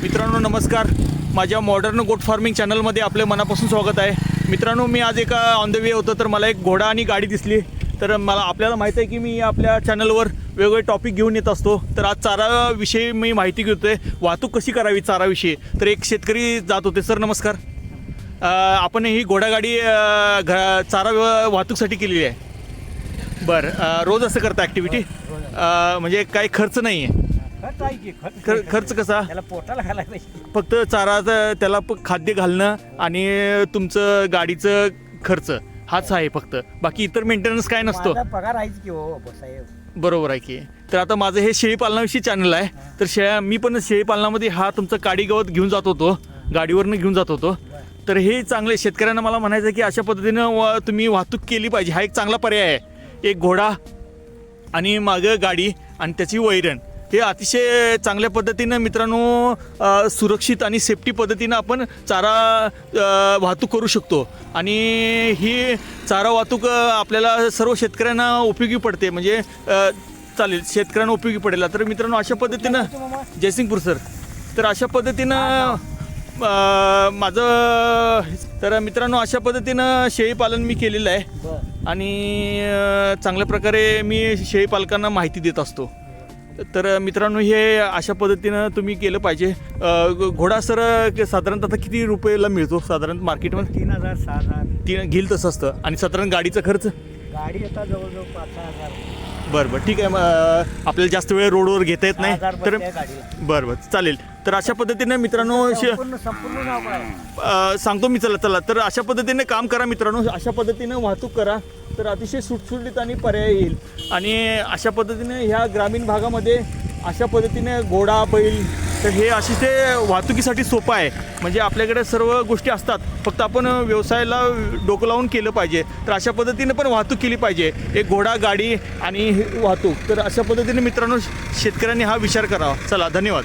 मित्रांनो नमस्कार. माझ्या मॉडर्न गोट फार्मिंग चॅनलमध्ये आपले मनापासून स्वागत आहे. मित्रांनो मी आज एका ऑन द वे होतो तर मला एक घोडा आणि गाडी दिसली. तर आपल्याला माहीत आहे की मी आपल्या चॅनलवर वेगवेगळे टॉपिक घेऊन येत असतो. तर आज चाराविषयी मी माहिती घेतो आहे, वाहतूक कशी करावी चाराविषयी. तर एक शेतकरी जात होते. सर नमस्कार. आपण ही घोडागाडी चारा वाहतूकसाठी केलेली आहे. बरं, रोज असं करता ॲक्टिव्हिटी? म्हणजे काही खर्च नाही आहे? खर्च कसा? त्याला पोटाला घालायला पाहिजे. फक्त चाराचं त्याला खाद्य घालणं आणि तुमचं गाडीचं खर्च हाच आहे फक्त, बाकी इतर मेंटेनन्स काय नसतो. माझा पगार आहेच की हो साहेब. बरोबर आहे की. तर आता माझं हे शेळीपालनाविषयी चॅनल आहे. तर मी पण शेळीपालनामध्ये हा तुमचं काडी गवत घेऊन जात होतो, गाडीवरनं घेऊन जात होतो. तर हे चांगले शेतकऱ्यांना मला म्हणायचं की अशा पद्धतीनं तुम्ही वाहतूक केली पाहिजे. हा एक चांगला पर्याय आहे. एक घोडा आणि मागं गाडी आणि त्याची वैरण, हे अतिशय चांगल्या पद्धतीनं मित्रांनो सुरक्षित आणि सेफ्टी पद्धतीनं आपण चारा वाहतूक करू शकतो. आणि ही चारा वाहतूक आपल्याला सर्व शेतकऱ्यांना उपयोगी पडते. म्हणजे चालेल, शेतकऱ्यांना उपयोगी पडेल. तर मित्रांनो अशा पद्धतीनं जयसिंगपूर सर. तर अशा पद्धतीनं माझं, तर मित्रांनो अशा पद्धतीनं शेळीपालन मी केलेलं आहे आणि चांगल्या प्रकारे मी शेळीपालकांना माहिती देत असतो. तर मित्रांनो हे अशा पद्धतीनं तुम्ही केलं पाहिजे. घोडा सर साधारणतः किती रुपयाला मिळतो साधारण मार्केटमध्ये? 3000 6000 घेईल तसं असतं. आणि साधारण गाडीचा खर्च? गाडी आता जवळजवळ 5-6 बरं ठीक आहे. आपल्याला जास्त वेळ रोडवर घेता येत नाही तर बरं चालेल. तर अशा पद्धतीने मित्रांनो संपूर्ण नाव काय सांगतो मी. चला तर अशा पद्धतीने काम करा मित्रांनो. अशा पद्धतीनं वाहतूक करा तर अतिशय सुटसुटीत आणि पर्याय येईल. आणि अशा पद्धतीने ह्या ग्रामीण भागामध्ये अशा पद्धतीने घोडा बैल, तर हे अशी ते वाहतुकीसाठी सोपं आहे. म्हणजे आपल्याकडे सर्व गोष्टी असतात, फक्त आपण व्यवसायाला डोकं लावून केलं पाहिजे. तर अशा पद्धतीने पण वाहतूक केली पाहिजे. एक घोडा गाडी आणि वाहतूक. तर अशा पद्धतीने मित्रांनो शेतकऱ्यांनी हा विचार करावा. चला धन्यवाद.